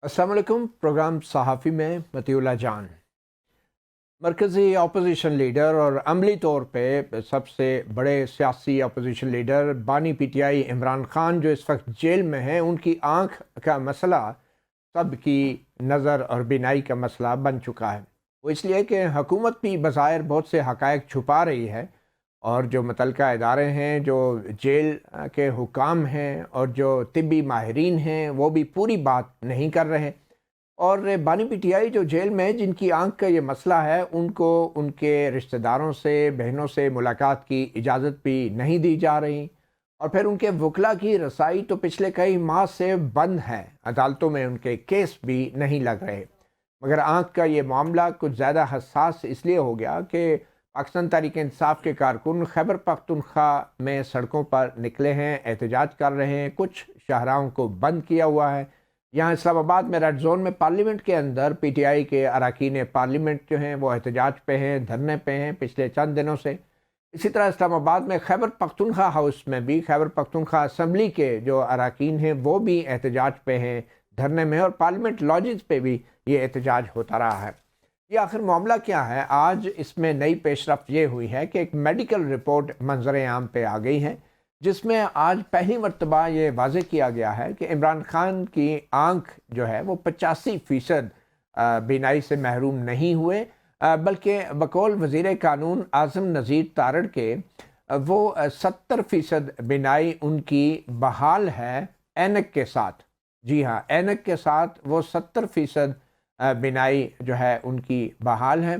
अस्सलाम वालेकुम। प्रोग्राम सहाफ़ी में मतीउल्लाह जान। मरकज़ी अपोजिशन लीडर और अमली तौर पे सबसे बड़े सियासी अपोजिशन लीडर बानी पीटीआई इमरान ख़ान जो इस वक्त जेल में हैं, उनकी आँख का मसला सब की नज़र और बीनाई का मसला बन चुका है। वो इसलिए कि हुकूमत भी बज़ाहिर बहुत से हक़ाइक़ छुपा रही है और जो मुतल्लिका इदारे हैं, जो जेल के हुकाम हैं और जो तिब्बी माहिरीन हैं, वो भी पूरी बात नहीं कर रहे। और बानी पीटीआई जो जेल में है, जिनकी आंख का ये मसला है, उनको उनके रिश्तेदारों से, बहनों से मुलाकात की इजाज़त भी नहीं दी जा रही और फिर उनके वकला की रसाई तो पिछले कई माह से बंद है। अदालतों में उनके केस भी नहीं लग रहे। मगर आँख का ये मामला कुछ ज़्यादा हसास इसलिए हो गया कि पाकिस्तान तहरीक इंसाफ के कारकुन खैबर पख्तूनख्वा में सड़कों पर निकले हैं, एहतजाज कर रहे हैं। कुछ शाहराहों को बंद किया हुआ है। यहाँ इस्लामाबाद में रेड जोन में पार्लियामेंट के अंदर पीटीआई के अरकान पार्लियामेंट जो हैं वो एहतजाज पे हैं, धरने पे हैं पिछले चंद दिनों से। इसी तरह इस्लामाबाद में खैबर पख्तूनख्वा हाउस में भी खैबर पख्तूनख्वा असम्बली के जो अरकान हैं वो भी एहतजाज पे हैं, धरने में, और पार्लियामेंट लॉजेस पे भी ये एहतजाज होता रहा है। ये आखिर मामला क्या है? आज इसमें नई पेशरफ्त ये हुई है कि एक मेडिकल रिपोर्ट मंजर आम पे आ गई है, जिसमें आज पहली मरतबा ये वाज़ेह किया गया है कि इमरान ख़ान की आँख जो है वो 85% बीनाई से महरूम नहीं हुए, बल्कि बकौल वज़ीर कानून आज़म नज़ीर तारड़ के वो 70% बीनाई उनकी बहाल है ऐनक के साथ। जी हाँ, ऐनक के साथ वो 70% बीनाई जो है उनकी बहाल है,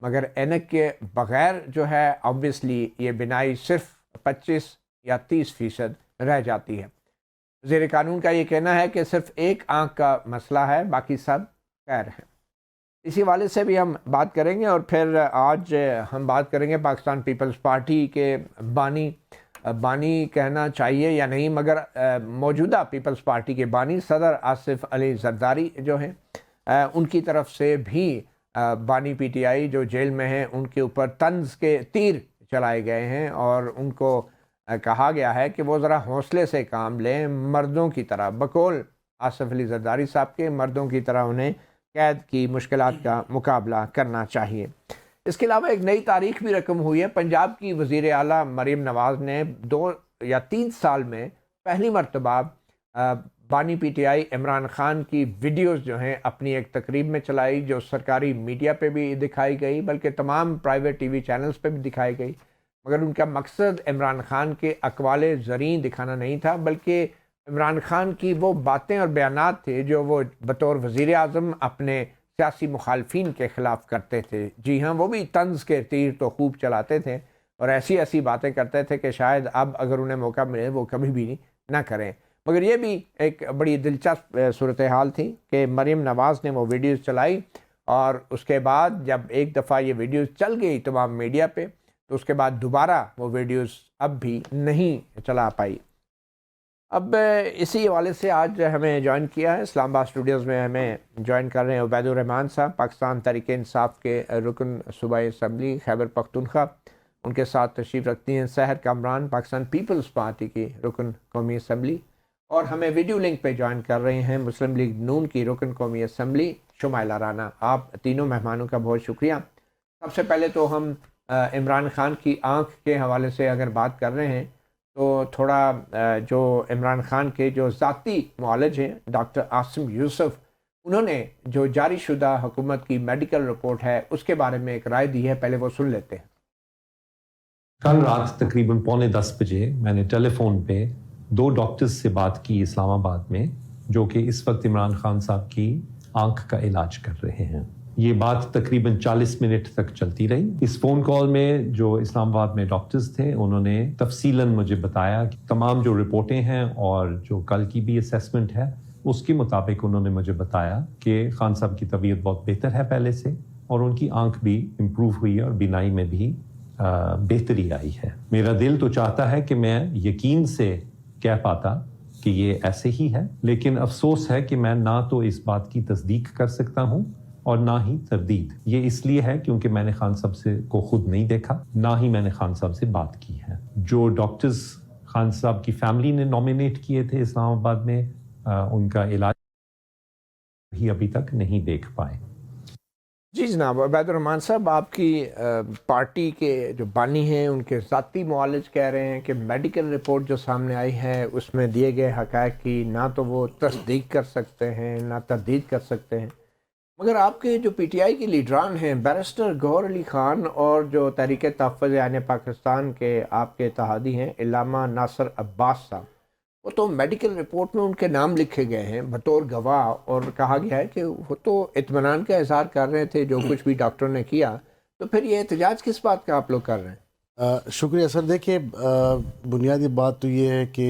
मगर ऐनक के बग़ैर जो है ऑब्वियसली ये बीनाई सिर्फ 25 या 30% रह जाती है। वज़ीर कानून का ये कहना है कि सिर्फ एक आँख का मसला है, बाकी सब खैर है। इसी वाले से भी हम बात करेंगे और फिर आज हम बात करेंगे पाकिस्तान पीपल्स पार्टी के बानी कहना चाहिए या नहीं, मगर मौजूदा पीपल्स पार्टी के बानी सदर आसिफ अली जरदारी जो हैं, उनकी तरफ से भी बानी पीटीआई जो जेल में हैं उनके ऊपर तंज के तीर चलाए गए हैं और उनको कहा गया है कि वो ज़रा हौसले से काम लें, मर्दों की तरह, बकौल आसिफ अली जरदारी साहब के, मर्दों की तरह उन्हें कैद की मुश्किलात का मुकाबला करना चाहिए। इसके अलावा एक नई तारीख भी रकम हुई है। पंजाब की वज़ीर आला मरीम नवाज़ ने 2 या 3 साल में पहली मरतबा बानी पीटीआई इमरान ख़ान की वीडियोस जो हैं अपनी एक तकरीब में चलाई, जो सरकारी मीडिया पे भी दिखाई गई, बल्कि तमाम प्राइवेट टीवी चैनल्स पे भी दिखाई गई। मगर उनका मकसद इमरान ख़ान के अक़वाले ज़रीं दिखाना नहीं था, बल्कि इमरान ख़ान की वो बातें और बयानात थे जो वो बतौर वज़ीर आज़म अपने सियासी मुखालफिन के ख़िलाफ़ करते थे। जी हाँ, वो भी तंज़ के तीर तो खूब चलाते थे और ऐसी ऐसी बातें करते थे कि शायद अब अगर उन्हें मौका मिले वो कभी भी ना करें। मगर ये भी एक बड़ी दिलचस्प सूरत हाल थी कि मरीम नवाज़ ने वो वीडियोज़ चलाई और उसके बाद जब एक दफ़ा ये वीडियोज़ चल गई तमाम मीडिया पे, तो उसके बाद दोबारा वो वीडियोस अब भी नहीं चला पाई। अब इसी हवाले से आज हमें ज्वाइन किया है इस्लामाबाद स्टूडियोज़ में, हमें ज्वाइन कर रहे हैं उबैदुर रहमान साहब, पाकिस्तान तहरीक इंसाफ के रुकन सूबाई असम्बली खैबर पख्तूनख्वा। उनके साथ तशरीफ़ रखती हैं सहर कामरान, पाकिस्तान पीपल्स पार्टी की रुकन कौमी असम्बली, और हमें वीडियो लिंक पे ज्वाइन कर रहे हैं मुस्लिम लीग नून की रुकन कौमी असम्बली शुमाइला राना। आप तीनों मेहमानों का बहुत शुक्रिया। सबसे पहले तो हम इमरान ख़ान की आँख के हवाले से अगर बात कर रहे हैं तो थोड़ा जो इमरान ख़ान के जो ज़ाती मुआलिज हैं डॉक्टर आसिम यूसुफ, उन्होंने जो जारी शुदा हुकूमत की मेडिकल रिपोर्ट है उसके बारे में एक राय दी है, पहले वो सुन लेते हैं। कल रात तकरीबन 9:45 बजे मैंने टेलीफोन पे 2 डॉक्टर्स से बात की इस्लामाबाद में, जो कि इस वक्त इमरान ख़ान साहब की आँख का इलाज कर रहे हैं। ये बात तकरीबन 40 मिनट तक चलती रही। इस फ़ोन कॉल में जो इस्लामाबाद में डॉक्टर्स थे उन्होंने तफसीलन मुझे बताया कि तमाम जो रिपोर्टें हैं और जो कल की भी असेसमेंट है उसके मुताबिक उन्होंने मुझे बताया कि खान साहब की तबीयत बहुत बेहतर है पहले से, और उनकी आँख भी इम्प्रूव हुई है और बीनाई में भी बेहतरी आई है। मेरा दिल तो चाहता है कि मैं यकीन से कह पाता कि ये ऐसे ही है, लेकिन अफसोस है कि मैं ना तो इस बात की तस्दीक कर सकता हूँ और ना ही तरदीद। ये इसलिए है क्योंकि मैंने खान साहब से को खुद नहीं देखा, ना ही मैंने खान साहब से बात की है। जो डॉक्टर्स खान साहब की फैमिली ने नॉमिनेट किए थे इस्लामाबाद में उनका इलाज भी अभी तक नहीं देख पाए। जी जनाब, अबैदुर्रहमान साहब, आपकी पार्टी के जो बानी हैं उनके ज़ाती मुआलिज कह रहे हैं कि मेडिकल रिपोर्ट जो सामने आई है उसमें दिए गए हक़ाइक़ की ना तो वो तस्दीक कर सकते हैं ना तरदीद कर सकते हैं, मगर आपके जो पीटीआई के लीडरान हैं बैरिस्टर गौहर अली ख़ान और जो तहरीक तहफ़्फ़ुज़ आइन पाकिस्तान के आपके इत्तेहादी हैं इल्लामा नासिर अब्बास साहब, वो तो मेडिकल रिपोर्ट में उनके नाम लिखे गए हैं बतौर गवाह, और कहा गया है कि वो तो इत्मीनान का इज़हार कर रहे थे जो कुछ भी डॉक्टर ने किया, तो फिर ये एहतजाज किस बात का आप लोग कर रहे हैं? शुक्रिया सर। देखिए, बुनियादी बात तो ये है कि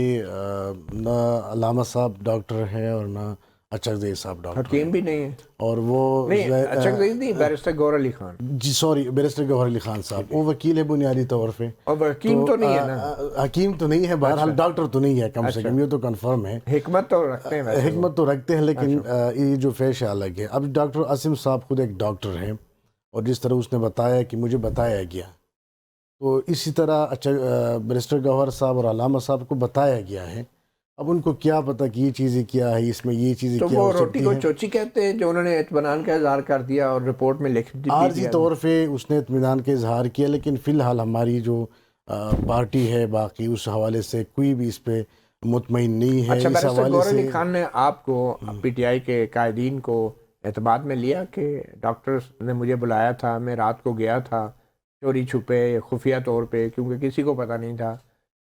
ना अल्लामा साहब डॉक्टर हैं और ना अचकज़ई साहब डॉक्टर हकीम भी नहीं है, और वो नहीं अचकज़ई नहीं, बैरिस्टर गौहर अली खान, जी सॉरी, बैरिस्टर गौहर अली खान साहब वो वकील है बुनियादी तौर पे, और हकीम तो नहीं है ना, हकीम तो नहीं है, बहरहाल डॉक्टर तो नहीं है, कम से कम ये तो कंफर्म है। हिकमत तो रखते हैं, हिकमत तो रखते हैं, लेकिन ये जो पेश अलग है। अब डॉक्टर आसिम साहब खुद एक डॉक्टर हैं और जिस तरह उसने बताया कि मुझे बताया गया, तो इसी तरह बैरिस्टर गौहर साहब और अल्लामा साहब को बताया गया है। अब उनको क्या पता कि ये चीज़ें क्या है, इसमें ये चीज़ें तो क्या वो हो सकती रोटी को हैं। चोची कहते हैं जो उन्होंने इत्मीनान का इज़हार कर दिया और रिपोर्ट में लिख आर्जी दिया। तौर पे उसने इत्मीनान का इजहार किया, लेकिन फ़िलहाल हमारी जो पार्टी है बाकी उस हवाले से कोई भी इस पे मुतमईन नहीं है। अच्छा, इस बैरिस्टर हवाले गौहर अली से खान ने आपको पीटीआई के कायदीन को एतमाद में लिया कि डॉक्टर ने मुझे बुलाया था, मैं रात को गया था चोरी छुपे खुफिया तौर पे, क्योंकि किसी को पता नहीं था,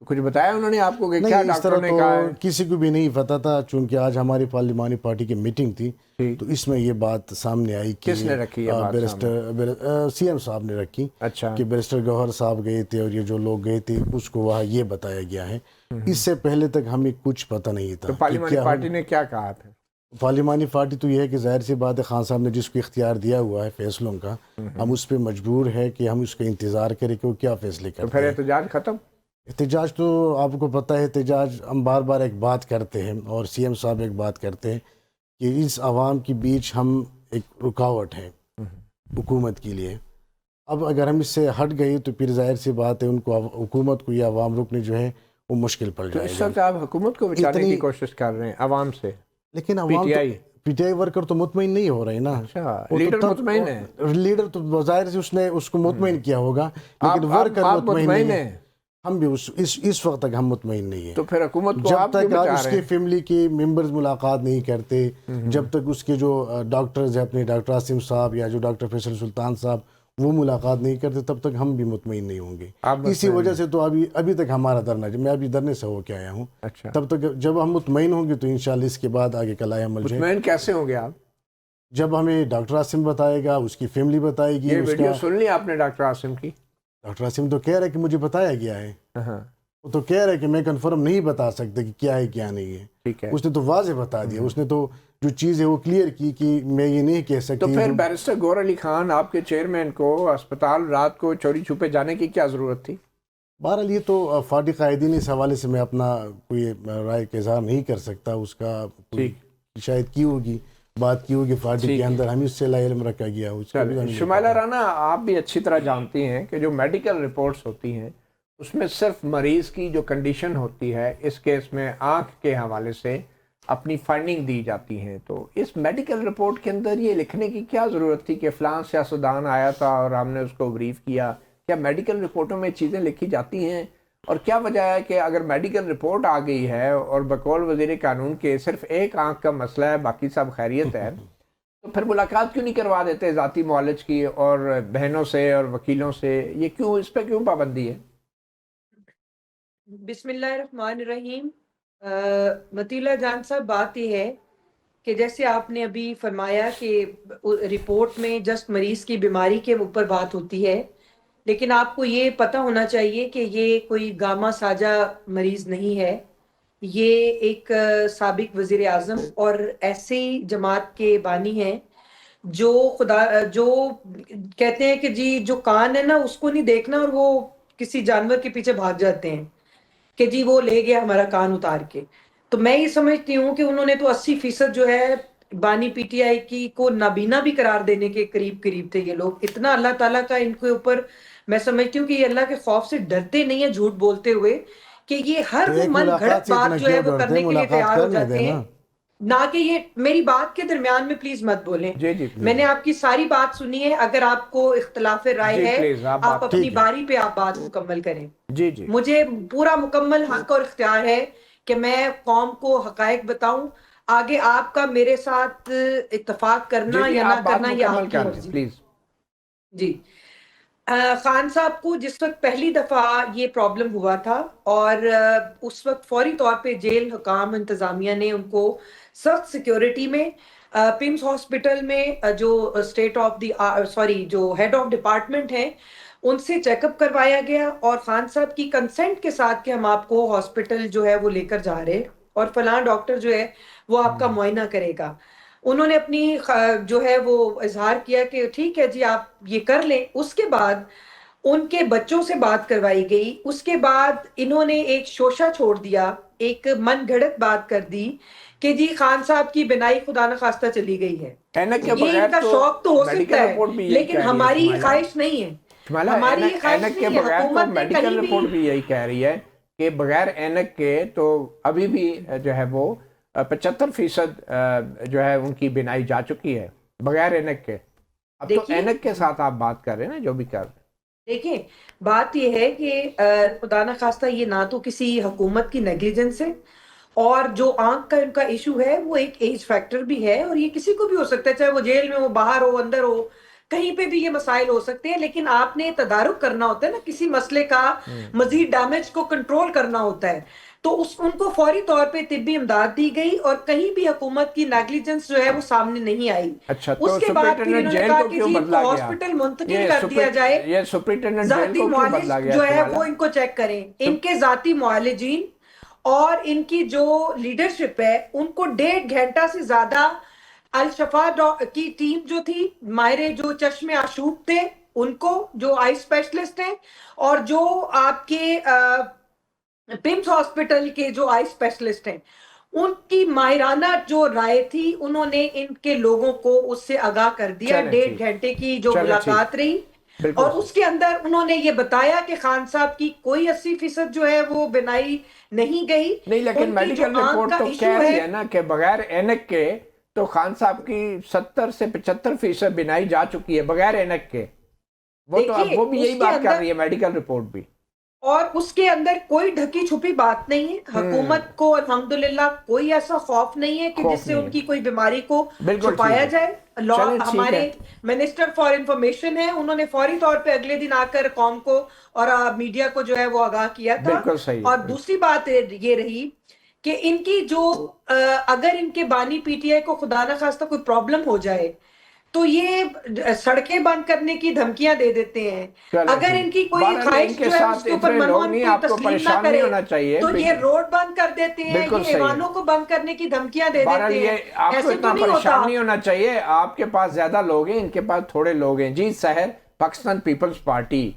तो कुछ बताया उन्होंने आपको कि क्या नहीं, इस डॉक्टर तरह ने तो कहा है? किसी को भी नहीं पता था। चूंकि आज हमारी पार्लिमानी पार्टी की मीटिंग थी ठीक। तो इसमें ये बात सामने आई कि किसने रखी ये बात बैरिस्टर सीएम साहब ने रखी। अच्छा, कि बैरिस्टर गौहर साहब गए थे और ये जो लोग गए थे उसको वहाँ ये बताया गया है। इससे पहले तक हमें कुछ पता नहीं था तो कि पार्लियामानी क्या पार्टी ने क्या कहा था? पार्लिमानी पार्टी तो ये है कि जाहिर सी बात है, खान साहब ने जिसको इख्तियार दिया हुआ है फैसलों का, हम उस पर मजबूर है कि हम उसका इंतज़ार करें कि वो क्या फैसले तो करते फिर हैं। एहतजाज खत्म? एहतजाज तो आपको पता है, एहतजाज हम बार बार एक बात करते हैं और सीएम साहब एक बात करते हैं कि इस आवाम के बीच हम एक रुकावट है हुकूमत के लिए। अब अगर हम इससे हट गए तो फिर जाहिर सी बात है उनको हुकूमत को या आवाम रुकने जो है वो मुश्किल पड़ तो इस जाएगा। वक्त आप हुकूमत को बचाने की कोशिश कर रहे हैं आवाम से, लेकिन अवाम पीटीआई वर्कर तो मुतमईन नहीं हो रहे ना। अच्छा, वो लीडर तो मुतमईन है, लीडर तो जाहिर से उसने उसको मुतमईन किया होगा, लेकिन वर्कर आप मुतमईन मुतमईन नहीं है। है, हम भी इस वक्त तक हम मुतमईन नहीं है। तो फिर हुकूमत को जब आप क्यों तक बचा रहे उसके हैं? फैमिली के मेंबर्स मुलाकात नहीं करते, जब तक उसके जो डॉक्टर्स हैं अपने डॉक्टर आसिम साहब या जो डॉक्टर फैसल सुल्तान साहब वो मुलाकात नहीं करते, तब तक हम भी मुतमईन नहीं होंगे। इसी वजह से तो अभी तक हमारा धरना, मैं अभी धरने से होके आया हूँ। अच्छा, तब तक जब हम मुतमईन होंगे तो इंशाल्लाह इसके बाद आगे कलाए अमल जो है। मुतमईन कैसे होंगे आप? जब हमें डॉक्टर आसिम बताएगा, उसकी फैमिली बताएगी। ये वीडियो सुन ली आपने डॉक्टर आसिम की? डॉक्टर आसिम तो कह रहा है कि मुझे बताया गया है, वो तो कह रहा है कि मैं कंफर्म नहीं बता सकता कि क्या है क्या नहीं है। ठीक है, उसने तो वाज़ेह बता दिया, उसने तो जो चीज़ है वो क्लियर की कि मैं ये नहीं कह सकती। तो फिर बैरिस्टर गौहर अली खान आपके चेयरमैन को अस्पताल रात को चोरी छुपे जाने की क्या ज़रूरत थी? बहरहाल ये तो फाटी कायदीन, इस हवाले से मैं अपना कोई राय का इज़हार नहीं कर सकता। उसका शायद की होगी, बात की होगी फाटी के अंदर, हम इससे ला इल्म रखा गया। शुमाइला राना, आप भी अच्छी तरह जानती हैं कि जो मेडिकल रिपोर्ट्स होती हैं उसमें सिर्फ मरीज़ की जो कंडीशन होती है, इस केस में आँख के हवाले से अपनी फाइंडिंग दी जाती हैं। तो इस मेडिकल रिपोर्ट के अंदर ये लिखने की क्या ज़रूरत थी कि फ़लाँ सियासतदान आया था और हमने उसको ब्रीफ किया? क्या मेडिकल रिपोर्टों में चीज़ें लिखी जाती हैं? और क्या वजह है कि अगर मेडिकल रिपोर्ट आ गई है और बकौल वज़ीर कानून के सिर्फ एक आँख का मसला है, बाकी सब खैरियत है, तो फिर मुलाकात क्यों नहीं करवा देते ज़ाती मुआलिज की और बहनों से और वकीलों से? ये क्यों, इस पर क्यों पाबंदी है? बिस्मिल्लाहिर्रहमानिर्रहीम। मतीला जान साहब, बात यह है कि जैसे आपने अभी फरमाया कि रिपोर्ट में जस्ट मरीज़ की बीमारी के ऊपर बात होती है, लेकिन आपको ये पता होना चाहिए कि ये कोई गामा साजा मरीज़ नहीं है। ये एक साबिक वज़ीर आज़म और ऐसे जमात के बानी हैं जो कहते हैं कि जी जो कान है ना उसको नहीं देखना और वो किसी जानवर के पीछे भाग जाते हैं कि जी वो ले गया हमारा कान उतार के। तो मैं ये समझती हूँ कि उन्होंने तो 80% जो है बानी पीटीआई की को नाबीना भी करार देने के करीब थे ये लोग। इतना अल्लाह ताला का इनके ऊपर, मैं समझती हूँ कि ये अल्लाह के खौफ से डरते नहीं है झूठ बोलते हुए, कि ये हर वो मन घड़त बात जो है वो करने के लिए तैयार हो जाते हैं। نہ کہ یہ میری بات کے درمیان میں پلیز مت بولیں. جی جی میں نے آپ کی ساری بات سنی ہے. اگر آپ کو اختلاف رائے جی ہے پلیز آپ آپ بات اپنی ٹھیک ہے. باری پہ آپ بات مکمل کریں. جی جی مجھے پورا مکمل حق اور اختیار ہے کہ میں قوم کو حقائق بتاؤں. آگے آپ کا میرے ساتھ اتفاق جی کرنا جی یا آپ نہ بات کرنا یہ مکمل آپ کی کر لیں مرضی. پلیز. جی خان صاحب کو جس وقت پہلی دفعہ یہ پرابلم ہوا تھا اور اس وقت فوری طور پہ جیل حکام انتظامیہ نے ان کو سخت سیکیورٹی میں پمس ہاسپٹل میں جو اسٹیٹ آف دی سوری جو ہیڈ آف ڈپارٹمنٹ ہیں ان سے چیک اپ کروایا گیا اور خان صاحب کی کنسنٹ کے ساتھ کہ ہم آپ کو ہاسپٹل جو ہے وہ لے کر جا رہے اور فلاں ڈاکٹر جو ہے وہ آپ کا معائنہ کرے گا. انہوں نے اپنی جو ہے وہ اظہار کیا کہ ٹھیک ہے جی آپ یہ کر لیں. اس کے بعد ان کے بچوں سے بات کروائی گئی. اس کے بعد انہوں نے ایک شوشہ چھوڑ دیا, ایک من گھڑت بات کر دی کہ جی خان صاحب کی بینائی خدا نخواستہ چلی گئی ہے. اینک کے یہ ان بغیر کا تو شوق تو ہو میڈیکل سکتا ہے رپورٹ بھی یہی لیکن کہہ رہی ہے ہماری شمائلہ. خواہش نہیں ہے. شمائلہ ہماری یہ خواہش اینک کے نہیں ہے. بغیر تو حکومت نے میڈیکل کہیں بھی رپورٹ بھی یہی کہہ رہی ہے کہ بغیر اینک کے تو ابھی بھی جو ہے وہ 75% جو ہے ان کی بینائی جا چکی ہے بغیر اینک کے. اب تو دیکھیے اینک کے ساتھ آپ بات کر رہے ہیں نا جو بھی کر رہے ہیں. دیکھیں بات یہ ہے کہ خدا نخواستہ یہ نہ تو کسی حکومت کی نیگلیجنس ہے اور جو آنکھ کا ان کا ایشو ہے وہ ایک ایج فیکٹر بھی ہے اور یہ کسی کو بھی ہو سکتا ہے چاہے وہ جیل میں ہو باہر ہو اندر ہو کہیں پہ بھی یہ مسائل ہو سکتے ہیں. لیکن آپ نے تدارک کرنا ہوتا ہے نا کسی مسئلے کا مزید ڈیمیج کو کنٹرول کرنا ہوتا ہے. تو ان کو فوری طور پہ طبی امداد دی گئی اور کہیں بھی حکومت کی نیگلیجنس جو ہے وہ سامنے نہیں آئی. اچھا اس تو کے بعد پھر سپرنٹینڈنٹ انہوں نے جیل کہا کو کہ کیوں جی ان بدلا کو گیا؟ ہاسپٹل منتقل کر دیا جائے. یہ سپرنٹینڈنٹ جیل ذاتی کو کیوں بدلا معالج گیا جو ہے شمائلہ؟ وہ ان کو چیک کریں. ان کے ذاتی معالجین اور ان کی جو لیڈرشپ ہے ان کو 1.5 گھنٹہ سے زیادہ الشفا کی ٹیم جو تھی ماہر جو چشم آشوب تھے ان کو جو آئی اسپیشلسٹ ہیں اور جو آپ کے پمس ہاسپٹل کے جو آئی اسپیشلسٹ ہیں ان کی ماہرانہ جو رائے تھی انہوں نے ان کے لوگوں کو اس سے آگاہ کر دیا. چلیں 1.5 ٹھیک. گھنٹے کی جو چلیں ٹھیک. ملاقات رہی بالکل اور صحیح. اس کے اندر انہوں نے یہ بتایا کہ خان صاحب کی کوئی 80% جو ہے وہ بنائی نہیں گئی. نہیں لیکن ان کی جو میڈیکل آنکھ رپورٹ کا تو کہہ ایشو رہی ہے ہے نا کہ بغیر اینک کے تو خان صاحب کی 70 سے 75% بینائی جا چکی ہے بغیر اینک کے. وہ تو اب دیکھیے وہ بھی اس یہی کے بات کر اندر رہی ہے میڈیکل رپورٹ بھی. اور اس کے اندر کوئی ڈھکی چھپی بات نہیں ہے. حکومت کو الحمدللہ کوئی ایسا خوف نہیں ہے کہ جس خوف سے نہیں ان ہے. کی کوئی بیماری کو بالکل ٹھیک چھپایا ہے. جائے. چلیں ٹھیک ہمارے ہے. منسٹر فار انفارمیشن ہے انہوں نے فوری طور پہ اگلے دن آ کر قوم کو اور میڈیا کو جو ہے وہ آگاہ کیا تھا. بالکل صحیح اور ہے. دوسری بات یہ رہی کہ ان کی جو اگر ان کے بانی پی ٹی آئی کو خدا نخواستہ کوئی پرابلم ہو جائے تو یہ سڑکیں بند کرنے کی دھمکیاں دے دیتے ہیں. چلیں اگر ٹھیک. ان کی کوئی بہرحال ان خواہش کے جو ہے اس ساتھ کے اوپر اتنے لوگ منون نہیں کوئی آپ کو تسلیم نہ پریشان نہیں کرے ہونا چاہیے. تو یہ روڈ بند کر دیتے ہیں بالکل یہ صحیح ہے. ایوانوں کو بند کرنے کی دھمکیاں دے بہرحال دیتے ہیں. یہ آپ کو ایسے تو اتنا نہیں ہوتا. پریشان نہیں ہونا چاہیے. آپ کے پاس زیادہ لوگ ہیں ان کے پاس تھوڑے لوگ ہیں. جی سحر پاکستان پیپلز پارٹی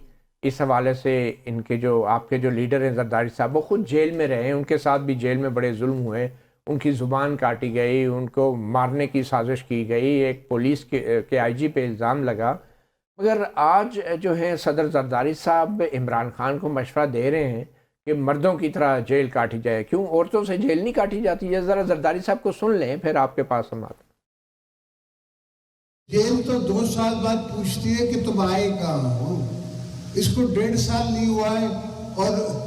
اس حوالے سے ان کے جو آپ کے جو لیڈر ہیں زرداری صاحب وہ خود جیل میں رہے ہیں. ان کے ساتھ بھی جیل میں بڑے ظلم ہوئے. ان کی زبان کاٹی گئی, ان کو مارنے کی سازش کی گئی, ایک پولیس کے آئی جی پہ الزام لگا. مگر آج جو ہیں صدر زرداری صاحب عمران خان کو مشورہ دے رہے ہیں کہ مردوں کی طرح جیل کاٹی جائے. کیوں عورتوں سے جیل نہیں کاٹی جاتی؟ ہے ذرا زرداری صاحب کو سن لیں پھر آپ کے پاس ہم آتے ہیں. جیل تو 2 سال بعد پوچھتی ہے کہ تم آئے کہاں ہو. اس کو 1.5 سال نہیں ہوا ہے اور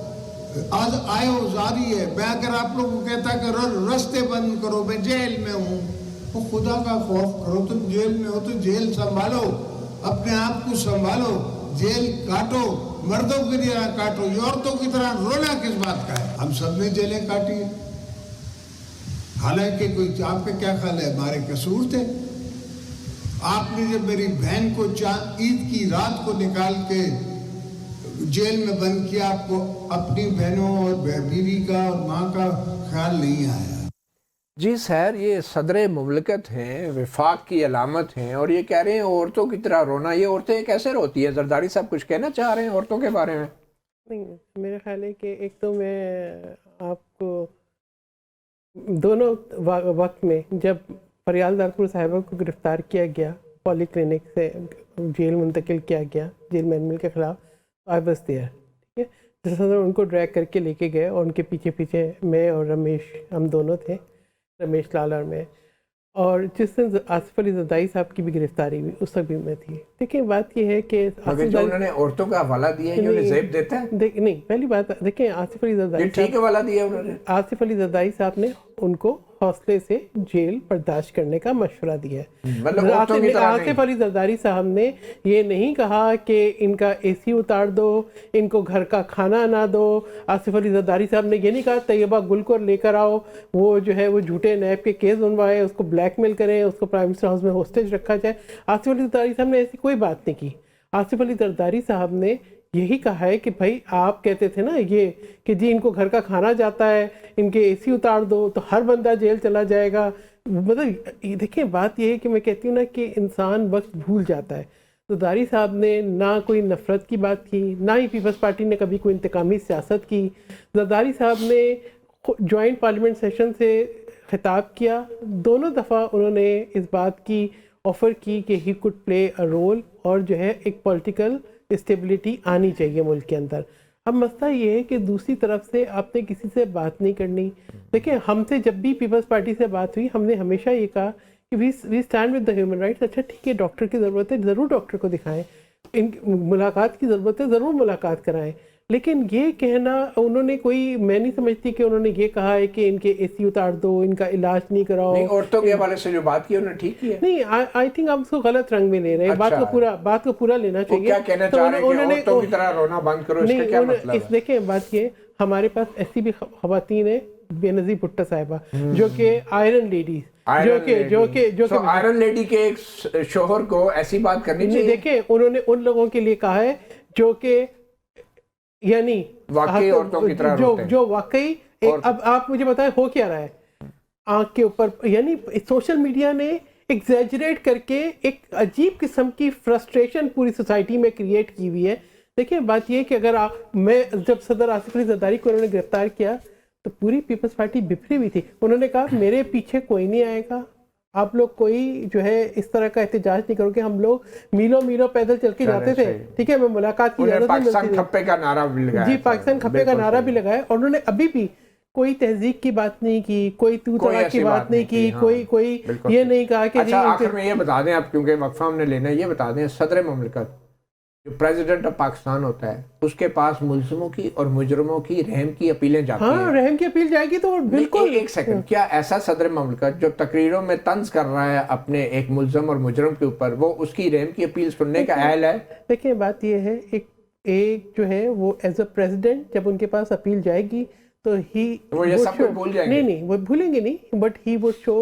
آج آئے ہو جاری ہے. میں اگر آپ لوگوں کو کہتا کہ رستے بند کرو میں جیل میں ہوں تو خدا کا خوف کرو. تم جیل میں ہو تو جیل سنبھالو, اپنے آپ کو سنبھالو. جیل کاٹو, مردوں کی طرح کاٹو, یہ عورتوں کی طرح رونا کس بات کا ہے؟ ہم سب نے جیلیں کاٹی ہیں. حالانکہ کوئی آپ کا کیا خیال ہے ہمارے قصور تھے؟ آپ نے جب میری بہن کو عید کی رات کو نکال کے جیل میں بند کیا, آپ کو اپنی بہنوں اور بیوی کا اور ماں کا خیال نہیں آیا. جی سر یہ صدر مملکت ہیں, وفاق کی علامت ہیں اور یہ کہہ رہے ہیں عورتوں کی طرح رونا. یہ عورتیں کیسے روتی ہیں؟ زرداری صاحب کچھ کہنا چاہ رہے ہیں عورتوں کے بارے میں؟ نہیں, میرا خیال ہے کہ ایک تو میں آپ کو دونوں وقت میں جب فریال دارپور صاحبہ کو گرفتار کیا گیا, پولی کلینک سے جیل منتقل کیا گیا جیل مینول کے خلاف, آئی واز دیئر. ٹھیک ہے, جس طرح ان کو ڈریگ کر کے لے کے گئے اور ان کے پیچھے پیچھے میں اور رمیش ہم دونوں تھے. रमेश लाला में, और जिस दिन आसिफ अली जरदारी साहब की भी गिरफ्तारी हुई उस वक्त भी मैं थी। देखिए बात ये है कि मगर जो उन्होंने औरतों का हवाला दिया है, ये उन्हें ज़ेब देता है? नहीं, पहली बात देखिए, आसिफ अली ये जरदारी ठीक हवाला दिया उन्होंने? आसिफ अली जरदारी साहब ने उनको हौसले से जेल बर्दाश्त करने का मशवरा दिया है। मतलब औरतों की तरह नहीं। आसिफ अली जरदारी साहब ने ये नहीं कहा कि इनका एसी उतार दो, इनको घर का खाना ना दो। आसिफ अली जरदारी साहब ने ये नहीं कहा तैयबा गुल को लेकर आओ, वो जो है वो झूठे नैब के केस बनवाए, उसको ब्लैकमेल करें, उसको प्राइम मिनिस्टर हाउस में होस्टेज रखा जाए। आसिफ अली जरदारी साहब ने ऐसी कोई बात नहीं की। आसिफ अली जरदारी साहब ने यही कहा है कि भाई आप कहते थे ना ये कि जी इनको घर का खाना जाता है, इनके एसी उतार दो तो हर बंदा जेल चला जाएगा। मतलब देखिए बात ये है कि मैं कहती हूँ ना कि इंसान वक्त भूल जाता है। तो जरदारी साहब ने ना कोई नफ़रत की बात की, ना ही पीपल्स पार्टी ने कभी कोई इंतकामी सियासत की। जरदारी साहब ने जॉइंट पार्लियामेंट सेशन से खिताब किया, दोनों दफ़ा उन्होंने इस बात की ऑफ़र की कि he could play a role, और जो है एक पॉलिटिकल स्टेबिलिटी आनी चाहिए मुल्क के अंदर। अब मसला ये है कि दूसरी तरफ से आपने किसी से बात नहीं करनी। देखिए हमसे जब भी पीपल्स पार्टी से बात हुई, हमने हमेशा ये कहा कि we stand with the human rights. अच्छा ठीक है, डॉक्टर की ज़रूरत है, ज़रूर डॉक्टर को दिखाएं, इन मुलाकात की ज़रूरत है, ज़रूर मुलाकात कराएं। लेकिन ये कहना उन्होंने कोई, मैं नहीं समझती कि उन्होंने ये कहा है कि इनके एसी उतार दो, इनका इलाज नहीं कराओ। नहीं, औरतों के हवाले से जो बात की उन्होंने ठीक किया। नहीं, आई थिंक आप उसको गलत रंग में ले रहे हैं। अच्छा। बात को पूरा लेना चाहिए। क्या कहना चाह रहे हैं कि औरतों की तरह रोना बंद करो, इसका क्या मतलब है? देखिए बात ये, हमारे पास ऐसी भी खवातीन है, बेनज़ीर भुट्टो साहिबा, जो कि आयरन लेडीज, जो कि आयरन लेडी के एक शोहर को ऐसी बात करनी चाहिए। देखिए उन्होंने उन लोगों के लिए कहा है जो कि यानी वाकई औरतों की तरह रोते हैं। जो वाकई अब आप मुझे बताएं हो क्या रहा है आंख के ऊपर, यानी सोशल मीडिया ने एग्जैजरेट करके एक अजीब किस्म की फ्रस्ट्रेशन पूरी सोसाइटी में क्रिएट की हुई है। देखिए बात ये कि अगर मैं जब सदर आसिफ अली जरदारी को उन्होंने गिरफ्तार किया तो पूरी पीपल्स पार्टी बिखरी हुई थी। उन्होंने कहा मेरे पीछे कोई नहीं आएगा, आप लोग कोई जो है इस तरह का एहतजाज नहीं करोगे। हम लोग मीलों मीलों पैदल चल के जाते थे, ठीक है, मैं मुलाकात की इजाजत नहीं मिलती थी। खप्पे का नारा भी लगाया, जी पाकिस्तान खप्पे का नारा भी लगाया, और उन्होंने अभी भी कोई तहजीक की बात नहीं की, कोई तू तड़ाक की बात नहीं की, कोई ये नहीं कहा कि अच्छा आखिर में ये बता दें आप, क्योंकि वक्फा हमने लेना है, ये बता दें सदर मुमलिकत जो प्रेसिडेंट ऑफ पाकिस्तान होता है उसके पास मुल्ज़िमों की और मुजरमों की रहम की अपीलें जाती हैं। हाँ, रहम की अपील जाएगी तो बिल्कुल। एक सेकंड, क्या ऐसा सदर मुमलिकत जो तकरीरों में तंज कर रहा है अपने एक मुल्ज़िम और मुजरम के ऊपर, वो उसकी रहम की अपील सुनने का अहल है? देखिए बात ये है, एक जो है वो एज अ प्रेसिडेंट जब उनके पास अपील जाएगी तो वो ये सब कुछ भूल जाएंगे? नहीं, वो भूलेंगे नहीं, but he would show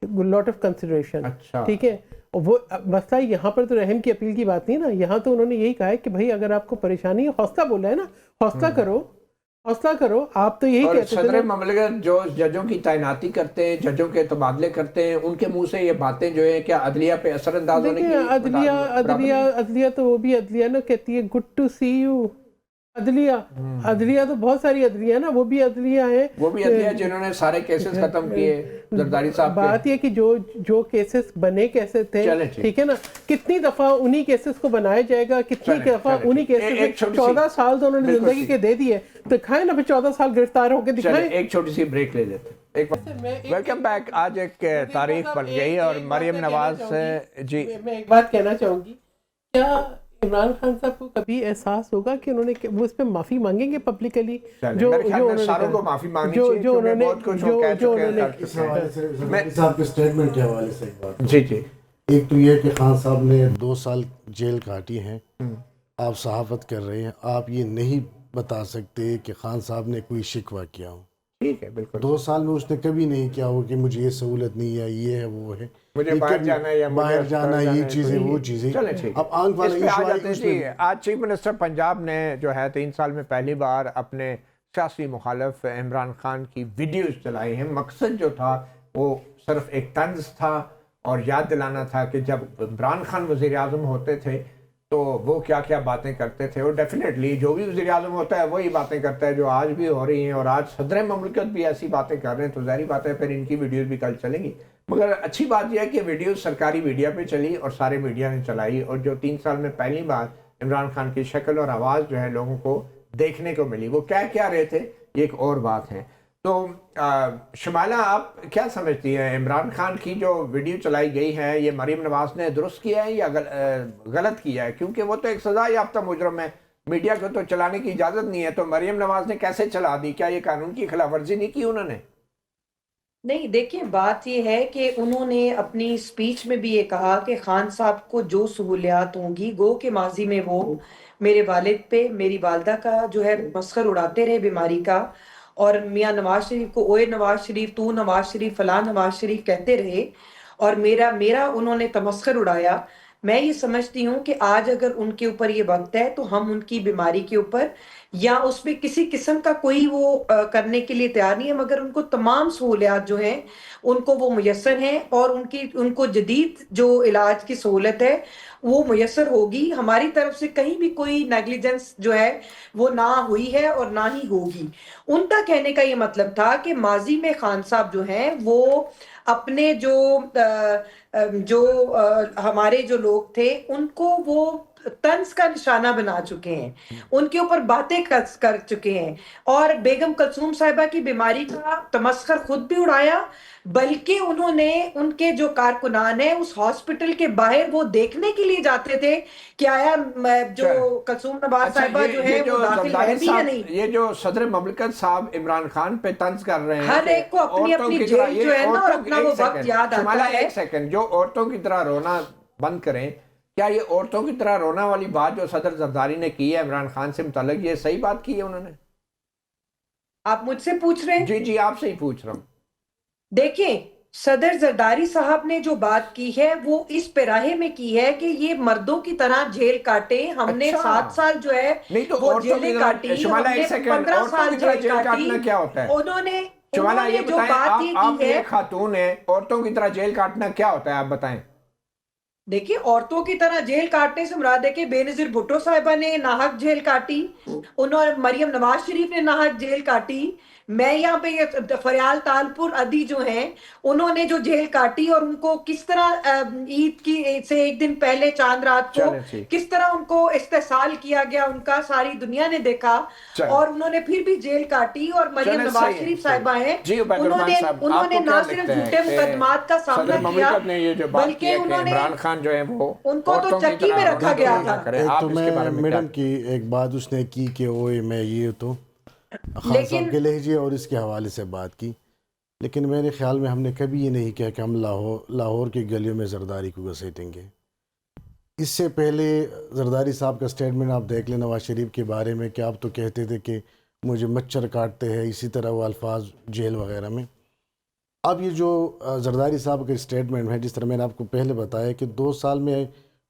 lot of consideration. अच्छा, ठीक है। और वो मसला यहाँ पर तो रहम की अपील की बात नहीं ना, यहाँ तो उन्होंने यही कहा है कि भाई अगर आपको परेशानी है, हौसला बोला है ना, हौसला करो। आप तो यही कहते थे। सदर मुमलिकत जो जजों की तैनाती करते हैं, जजों के तबादले करते हैं, उनके मुंह से ये बातें जो है क्या अदलिया पे असरअंदाज होने की? अदलिया तो वो भी अदलिया ना कहती है गुड टू सी यू। अदलिया तो बहुत सारी अदलिया ना, वो भी अदलिया है, जिन्होंने सारे केसेस खत्म किए जरदारी साहब। बात ये कि जो केसेस बने कैसे थे, ठीक है ना, कितनी दफा उन्हीं केसेस को बनाया जाएगा, कितनी दफा उन्हीं केसेस। 14 साल तो उन्होंने जिंदगी के दे दिए, तो दिखाए ना, फिर 14 साल गिरफ्तार होकर दिखाए। एक छोटी सी ब्रेक ले लेते हैं। Welcome back. आज एक तारीख बन गई और मरियम नवाज जी, मैं एक बात कहना चाहूंगी, क्या इमरान खान साहब को कभी एहसास होगा कि उन्होंने वो इस पे माफी मांगेंगे पब्लिकली? जो सारों को माफी मांगनी चाहिए, जो उन्होंने साहब के स्टेटमेंट के हवाले से एक बात। जी, एक तो ये कि खान साहब ने 2 साल जेल काटी है, आप सहाफत कर रहे हैं, आप ये नहीं बता सकते कि खान साहब ने कोई शिकवा किया हो। ठीक है, बिल्कुल। 2 साल में उसने कभी नहीं किया हो कि मुझे ये सहूलत नहीं है, ये है, वो है, मुझे बाहर जाना है, या बाहर जाना, ये चीज़ें, वो चीज़ें। अब आंख वाला इशू आज चीफ मिनिस्टर पंजाब ने जो है 3 साल में पहली बार अपने सियासी मुखालिफ इमरान खान की वीडियोस चलाई हैं। मकसद जो था वो सिर्फ एक तंज था और याद दिलाना था कि जब इमरान खान वज़ीर आज़म होते थे तो वो क्या क्या बातें करते थे, और डेफिनेटली जो भी वज़ीर आज़म होता है वही बातें करता है जो आज भी हो रही हैं, और आज सदर मुमलिकत भी ऐसी बातें कर रहे हैं, तो ज़ाहिर बात है फिर इनकी वीडियोस भी कल चलेंगी। मगर अच्छी बात यह है कि वीडियोस सरकारी मीडिया पे चली और सारे मीडिया ने चलाई, और जो 3 साल में पहली बार इमरान खान की शक्ल और आवाज़ जो है लोगों को देखने को मिली, वो क्या क्या रहे थे ये एक और बात है। تو شمالہ آپ کیا سمجھتی ہیں عمران خان کی جو ویڈیو چلائی گئی ہے یہ مریم نواز نے درست کیا ہے یا غلط کیا ہے؟ کیونکہ وہ تو ایک سزا یافتہ مجرم ہے، میڈیا کو تو چلانے کی اجازت نہیں ہے، تو مریم نواز نے کیسے چلا دی؟ کیا یہ قانون کی خلاف ورزی نہیں کی انہوں نے؟ نہیں دیکھیں، بات یہ ہے کہ انہوں نے اپنی سپیچ میں بھی یہ کہا کہ خان صاحب کو جو سہولیات ہوں گی، گو کہ ماضی میں وہ میرے والد پہ میری والدہ کا جو ہے مسخر اڑاتے رہے بیماری کا، اور میاں نواز شریف کو اوے نواز شریف، تو نواز شریف، فلاں نواز شریف کہتے رہے، اور میرا انہوں نے تمسخر اڑایا۔ میں یہ سمجھتی ہوں کہ آج اگر ان کے اوپر یہ وقت ہے تو ہم ان کی بیماری کے اوپر یا اس پہ کسی قسم کا کوئی وہ کرنے کے لیے تیار نہیں ہے، مگر ان کو تمام سہولیات جو ہیں ان کو وہ میسر ہیں، اور ان کو جدید جو علاج کی سہولت ہے وہ میسر ہوگی۔ ہماری طرف سے کہیں بھی کوئی نیگلیجنس جو ہے وہ نہ ہوئی ہے اور نہ ہی ہوگی۔ ان کا کہنے کا یہ مطلب تھا کہ ماضی میں خان صاحب جو ہیں وہ اپنے جو ہمارے جو لوگ تھے ان کو وہ طنز کا نشانہ بنا چکے ہیں، ان کے اوپر باتیں کر چکے ہیں، اور بیگم کلثوم صاحبہ کی بیماری کا تمسخر خود بھی اڑایا، بلکہ انہوں نے ان کے جو کارکنان ہیں اس ہاسپٹل کے باہر وہ دیکھنے کے لیے جاتے تھے کہ آیا جو کلثوم نواز صاحبہ جو ہے وہ داخل ہے بھی یا نہیں۔ یہ جو صدر مملکت صاحب عمران خان پہ طنز کر رہے ہیں، ہر ایک کو اپنی اپنی جیل جو ہے نا اور اپنا وہ وقت یاد آتا ہے۔ ایک سیکنڈ، جو عورتوں کی طرح رونا بند کریں، کیا یہ عورتوں کی طرح رونا والی بات جو صدر زرداری نے کی ہے عمران خان سے متعلق، یہ صحیح بات کی ہے انہوں نے؟ آپ مجھ سے پوچھ رہے ہیں؟ جی آپ سے ہی پوچھ رہا ہوں۔ دیکھیں، صدر زرداری صاحب نے جو بات کی ہے وہ اس پیراہے میں کی ہے کہ یہ مردوں کی طرح جیل کاٹے، ہم نے 7 سال جو ہے وہ جیلیں کاٹی، ہم نے 15 سال جیل کاٹی۔ کیا ہوتا ہے انہوں نے جو بات یہ کی ہے، ایک خاتون ہے، عورتوں کی طرح جیل کاٹنا کیا ہوتا ہے آپ بتائیں؟ دیکھیں عورتوں کی طرح جیل کاٹنے سے مراد ہے کہ بے نظیر بھٹو صاحبہ نے ناحق جیل کاٹی، مریم نواز شریف نے ناحق جیل کاٹی، میں یہاں پہ فریال تالپور عدی جو ہیں انہوں نے جو جیل کاٹی، اور ان کو کس طرح عید کی سے ایک دن پہلے چاند رات کو کس طرح ان کو استحصال کیا گیا ان کا ساری دنیا نے دیکھا، اور انہوں نے پھر بھی جیل کاٹی۔ اور مریم نواز شریف صاحبہ ہیں، انہوں نے نہ صرف جھوٹے مقدمات کا سامنا کیا بلکہ انہوں نے جو ہے وہ ان کو تو چکی میں رکھا گیا تھا۔ تو میں میڈم کی ایک بات اس نے کی کہ اوئے میں یہ تو خان صاحب کے لہجے اور اس کے حوالے سے بات کی، لیکن میرے خیال میں ہم نے کبھی یہ نہیں کہا کہ ہم لاہور کی گلیوں میں زرداری کو گھسیٹیں گے۔ اس سے پہلے زرداری صاحب کا سٹیٹمنٹ آپ دیکھ لیں نواز شریف کے بارے میں کہ آپ تو کہتے تھے کہ مجھے مچھر کاٹتے ہیں، اسی طرح وہ الفاظ جیل وغیرہ میں۔ اب یہ جو زرداری صاحب کا سٹیٹمنٹ ہے، جس طرح میں نے آپ کو پہلے بتایا کہ 2 سال میں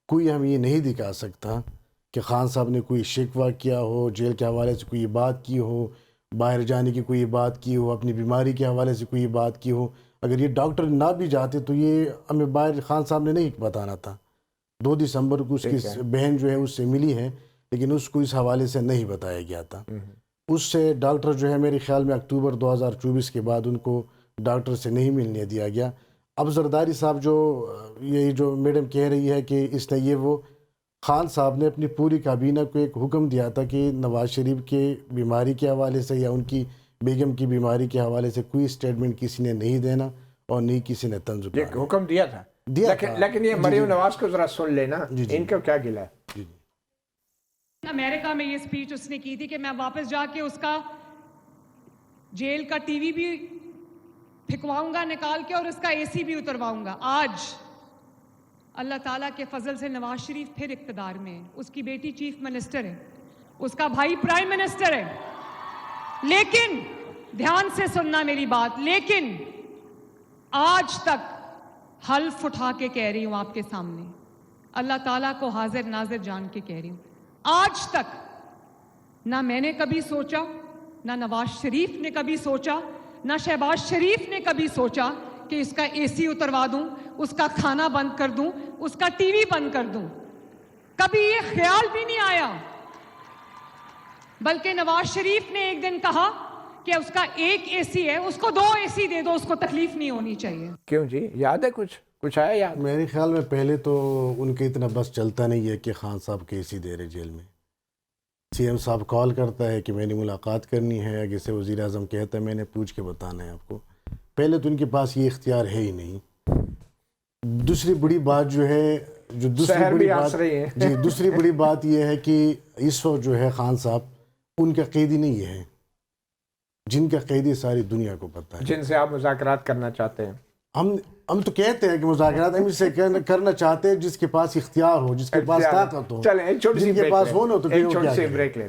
کوئی ہم یہ نہیں دکھا سکتا کہ خان صاحب نے کوئی شکوہ کیا ہو، جیل کے حوالے سے کوئی بات کی ہو، باہر جانے کی کوئی بات کی ہو، اپنی بیماری کے حوالے سے کوئی بات کی ہو۔ اگر یہ ڈاکٹر نہ بھی جاتے تو یہ ہمیں باہر خان صاحب نے نہیں بتانا تھا۔ 2 دسمبر کو اس کی بہن جو ہے اس سے ملی ہے، لیکن اس کو اس حوالے سے نہیں بتایا گیا تھا۔ اس سے ڈاکٹر جو ہے میرے خیال میں اکتوبر 2024 کے بعد ان کو ڈاکٹر سے نہیں ملنے دیا گیا۔ اب زرداری صاحب یہ جو میڈم کہہ رہی ہے کہ اس نے وہ خان صاحب نے اپنی پوری کابینہ کو ایک حکم دیا تھا کہ نواز شریف کے بیماری کے حوالے سے یا ان کی بیگم کی بیماری کے حوالے سے کوئی سٹیٹمنٹ کسی نے نہیں دینا اور نہیں کسی نے طنز اٹھانا۔ حکم دیا تھا، لیکن یہ مریم نواز کو ذرا سن لینا، ان کو کیا گلا ہے۔ امریکہ میں یہ سپیچ اس نے کی تھی کہ میں واپس جا کے اس کا جیل کا ٹی وی بھی پھکواؤں گا نکال کے اور اس کا اے سی بھی اترواؤں گا۔ آج اللہ تعالیٰ کے فضل سے نواز شریف پھر اقتدار میں ہے، اس کی بیٹی چیف منسٹر ہے، اس کا بھائی پرائم منسٹر ہے، لیکن دھیان سے سننا میری بات، لیکن آج تک حلف اٹھا کے کہہ رہی ہوں آپ کے سامنے، اللہ تعالیٰ کو حاضر ناظر جان کے کہہ رہی ہوں، آج تک نہ میں نے کبھی سوچا، نہ نواز شریف نے کبھی سوچا، نہ شہباز شریف نے کبھی سوچا کہ اس کا اے سی اتروا دوں، اس کا کھانا بند کر دوں، اس کا ٹی وی بند کر دوں، کبھی یہ خیال بھی نہیں آیا۔ بلکہ نواز شریف نے ایک دن کہا کہ اس کا ایک اے سی ہے، اس کو 2 اے سی دے دو، اس کو تکلیف نہیں ہونی چاہیے۔ کیوں جی، یاد ہے کچھ آیا یاد؟ میرے خیال میں پہلے تو ان کے اتنا بس چلتا نہیں ہے کہ خان صاحب کے اے سی دے رہے جیل میں۔ CM صاحب کال کرتا ہے کہ میں نے ملاقات کرنی ہے, آگے سے وزیر اعظم کہتا ہے میں نے پوچھ کے بتانا ہے آپ کو. پہلے تو ان کے پاس یہ اختیار ہے ہی نہیں. دوسری بڑی بات جو ہے, جو دوسری شہر بڑی بھی بات ہنس رہی ہے. جی دوسری بڑی بات یہ ہے کہ اس وقت جو ہے خان صاحب ان کا قیدی نہیں ہے, جن کا قیدی ساری دنیا کو پتہ ہے, جن سے آپ مذاکرات کرنا چاہتے ہیں. ہم تو کہتے ہیں کہ مذاکرات ہم اس سے کرنا چاہتے ہیں جس کے پاس اختیار ہو, جس کے پاس طاقت ہو, چلیں ایک چھوٹی سی جن کے بریک پاس لیں. ہو نا تو ایک پھر وہ چھوٹی کیا سی کریں. بریک لیں.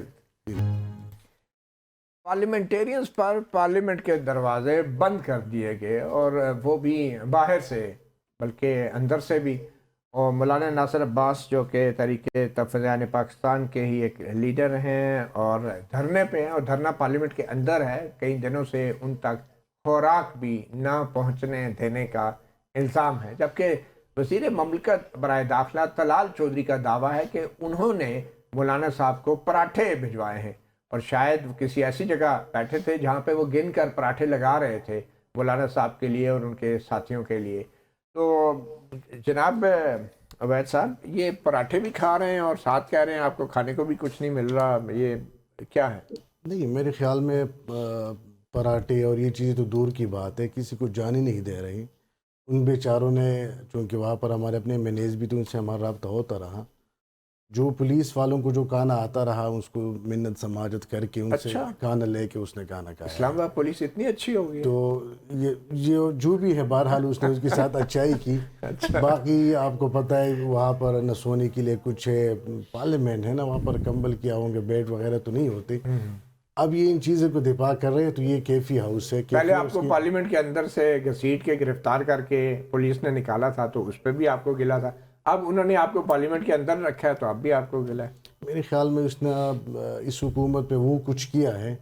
پارلیمنٹیرینز پر پارلیمنٹ کے دروازے بند کر دیے گئے, اور وہ بھی باہر سے بلکہ اندر سے بھی. اور مولانا ناصر عباس جو کہ تحریک تفویض پاکستان کے ہی ایک لیڈر ہیں اور دھرنے پہ ہیں, اور دھرنا پارلیمنٹ کے اندر ہے, کئی دنوں سے ان تک خوراک بھی نہ پہنچنے دینے کا الزام ہے. جبکہ وزیر مملکت برائے داخلہ طلال چودھری کا دعویٰ ہے کہ انہوں نے مولانا صاحب کو پراٹھے بھجوائے ہیں, اور شاید وہ کسی ایسی جگہ بیٹھے تھے جہاں پہ وہ گن کر پراٹھے لگا رہے تھے مولانا صاحب کے لیے اور ان کے ساتھیوں کے لیے. تو جناب عبید صاحب, یہ پراٹھے بھی کھا رہے ہیں اور ساتھ کہہ رہے ہیں آپ کو کھانے کو بھی کچھ نہیں مل رہا, یہ کیا ہے؟ نہیں, میرے خیال میں پراٹھے اور یہ چیزیں تو دور کی بات ہے, کسی کو جان ہی نہیں دے رہی. ان بیچاروں نے, چونکہ وہاں پر ہمارے اپنے مینیج بھی تو ان سے ہمارا رابطہ ہوتا رہا, جو پولیس والوں کو جو کھانا آتا رہا اس کو منت سماجت کر کے ان سے کھانا لے کے اس نے کھانا کھایا. اسلام آباد پولیس اتنی اچھی ہو گئی تو یہ جو بھی ہے بہرحال اس نے اس کے ساتھ اچھائی کی. باقی آپ کو پتہ ہے وہاں پر نہ سونے کے لیے کچھ پارلیمنٹ ہے نا, وہاں پر کمبل کیا ہوں گے, بیڈ وغیرہ تو نہیں ہوتے. اب یہ ان چیزوں کو دفاع کر رہے ہیں تو یہ کیفی ہاؤس ہے. پہلے آپ کو پارلیمنٹ کے اندر سے گھسیٹ کے گرفتار کر کے پولیس نے نکالا تھا تو اس پہ بھی آپ کو گلا تھا, اب انہوں نے آپ کو پارلیمنٹ کے اندر رکھا ہے تو اب بھی آپ کو گلا ہے. میرے خیال میں اس نے اس حکومت پہ وہ کچھ کیا ہے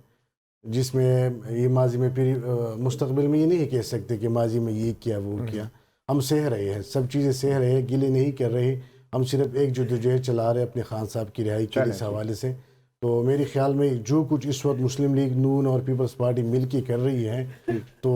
جس میں یہ ماضی میں پھر مستقبل میں یہ نہیں کہہ سکتے کہ ماضی میں یہ کیا وہ کیا. ہم سہ رہے ہیں, سب چیزیں سہ رہے ہیں, گلے نہیں کر رہے. ہم صرف ایک جدوجہد چلا رہے اپنے خان صاحب کی رہائی کے اس حوالے سے. تو میرے خیال میں جو کچھ اس وقت مسلم لیگ نون اور پیپلز پارٹی مل کے کر رہی ہے تو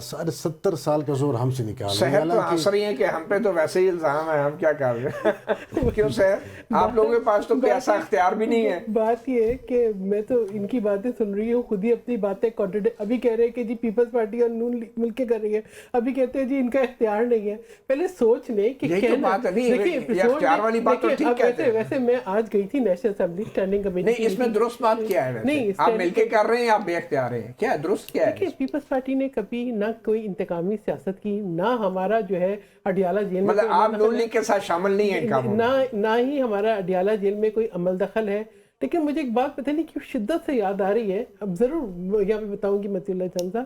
70 سال کا زور ہم سے نکال رہے ہیں. تو ہنس رہی ہیں کہ ہم پہ تو ویسے ہی الزام ہے, ہم کیا کر رہے ہیں. کیوں سر, آپ لوگوں کے پاس تو کوئی ایسا اختیار بھی نہیں ہے. بات یہ ہے کہ میں تو ان کی باتیں سن رہی ہوں, خود ہی اپنی باتیں ابھی کہہ رہے ہیں کہ جی پیپلز پارٹی اور نون مل کے کر رہی ہے, ابھی کہتے ہیں جی ان کا اختیار نہیں ہے. پہلے سوچ لیں کہ اختیار والی بات تو ٹھیک کہتے ہیں. ویسے میں آج گئی تھی نیشنل اسمبلی اسٹینڈنگ کمیٹی. نہیں, اس میں درست بات کیا ہے؟ نہیں, آپ مل کے کر رہے ہیں, آپ بے اختیار ہیں, کیا درست کیا ہے؟ دیکھیں, پیپلز پارٹی نے کبھی نہ کوئی انتقامی سیاست کی, نہ ہمارا جو ہے اڈیالہ جیل میں, مطلب آپ نون لیگ کے ساتھ شامل نہیں ہیں کاموں میں, نہ ہی ہمارا اڈیالہ جیل میں کوئی عمل دخل ہے. لیکن مجھے ایک بات پتہ نہیں کیوں شدت سے یاد آ رہی ہے, اب ضرور یہاں پہ بتاؤں گی مطیع اللہ جان صاحب,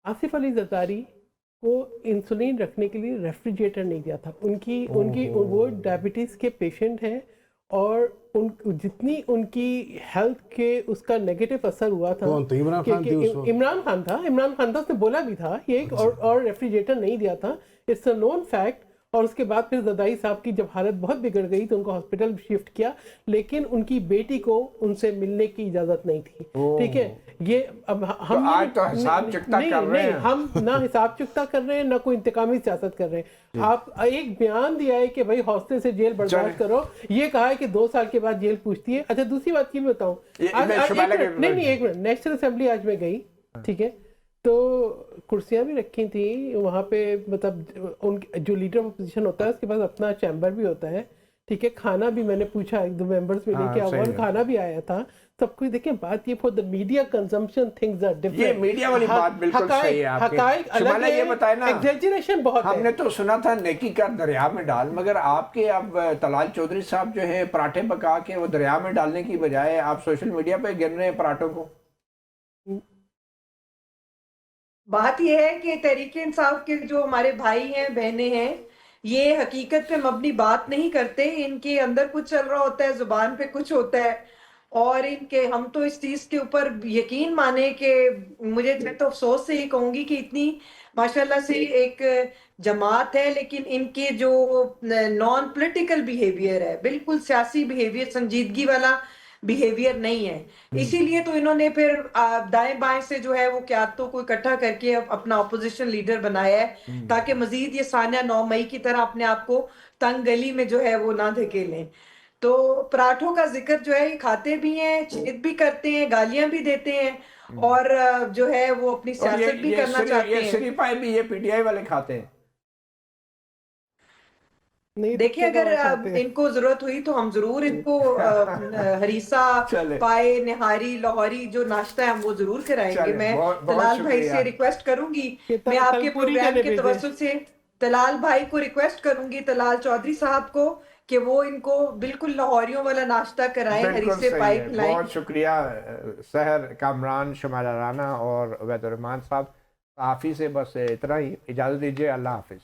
آصف علی زرداری کو انسولین رکھنے کے لیے ریفریجریٹر نہیں دیا تھا. ان کی وہ ڈائبٹیز کے پیشنٹ ہیں, اور جتنی ان کی ہیلتھ کے اس کا نیگیٹو اثر ہوا تھا, عمران خان تھا, اس نے بولا بھی تھا یہ ایک اور ریفریجریٹر نہیں دیا تھا, اٹس اے نون فیکٹ. اور اس کے بعد پھر زرداری صاحب کی جب حالت بہت بگڑ گئی تو ان کو ہاسپٹل شفٹ کیا, لیکن ان کی بیٹی کو ان سے ملنے کی اجازت نہیں تھی. ٹھیک ہے, یہ اب ہم آج تو حساب چکتا کر رہے ہیں. ہم نہ حساب چکتا کر رہے ہیں, نہ کوئی انتقامی سیاست کر رہے ہیں. آپ ایک بیان دیا ہے کہ بھائی حوصلے سے جیل برداشت کرو, یہ کہا ہے کہ 2 سال کے بعد جیل پوچھتی ہے. اچھا, دوسری بات کی میں بتاؤں, نہیں ایک منٹ, نیشنل اسمبلی آج میں گئی, ٹھیک ہے, تو کرسیاں بھی رکھی تھیں وہاں پہ, مطلب ان جو لیڈر اپوزیشن ہوتا ہے اس کے پاس اپنا چیمبر بھی ہوتا ہے, ٹھیک ہے. کھانا بھی میں نے پوچھا, 1-2 ممبرز ملے کہ اور کھانا بھی آیا تھا, سب کچھ. دیکھیں بات یہ for the media consumption things are different. یہ میڈیا والی بات بالکل صحیح ہے آپ کی. شمالہ یہ بتائے نا, ایگزیجریشن بہت ہے. ہم نے تو سنا تھا نیکی کر دریا میں ڈال, مگر آپ کے اب طلال چودھری صاحب جو ہے پراٹھے پکا کے وہ دریا میں ڈالنے کی بجائے آپ سوشل میڈیا پہ گن رہے ہیں پراٹھوں کو. بات یہ ہے کہ تحریک انصاف کے جو ہمارے بھائی ہیں, بہنیں ہیں, یہ حقیقت پہ مبنی بات نہیں کرتے. ان کے اندر کچھ چل رہا ہوتا ہے, زبان پہ کچھ ہوتا ہے, اور ان کے ہم تو اس چیز کے اوپر یقین مانے کہ میں تو افسوس سے ہی کہوں گی کہ اتنی ماشاءاللہ سے ایک جماعت ہے, لیکن ان کے جو نان پولیٹیکل بیہیویئر ہے, بالکل سیاسی بیہیویئر, سنجیدگی والا بیہیویئر نہیں ہے. اسی لیے تو انہوں نے پھر دائیں بائیں سے جو ہے وہ قیادتوں کو اکٹھا کر کے اپنا اپوزیشن لیڈر بنایا ہے, تاکہ مزید یہ ثانیہ 9 مئی کی طرح اپنے آپ کو تنگ گلی میں جو ہے وہ نہ دھکیلیں. تو پراٹھوں کا ذکر جو ہے یہ کھاتے بھی ہیں، چیت بھی کرتے ہیں، گالیاں بھی دیتے ہیں، اور جو ہے وہ اپنی سیاست بھی کرنا چاہتے ہیں. شری پائے بھی یہ پی ٹی آئی والے کھاتے ہیں. دیکھیں اگر ان کو ضرورت ہوئی تو ہم ضرور ان کو ہریسہ پائے نہاری لاہوری جو ناشتہ ہے ہم وہ ضرور کرائیں گے. میں طلال بھائی سے ریکویسٹ کروں گی، میں آپ کے پروگرام کے توسط سے طلال بھائی کو ریکویسٹ کروں گی، طلال چودھری صاحب کو، کہ وہ ان کو بالکل لاہوریوں والا ناشتہ کرائیں، ہریسے پائے کھلائیں. بہت شکریہ سحر کامران، شمالہ رانا اور عبید الرحمان صاحب. صحافی سے بس اتنا ہی، اجازت دیجیے. اللہ حافظ.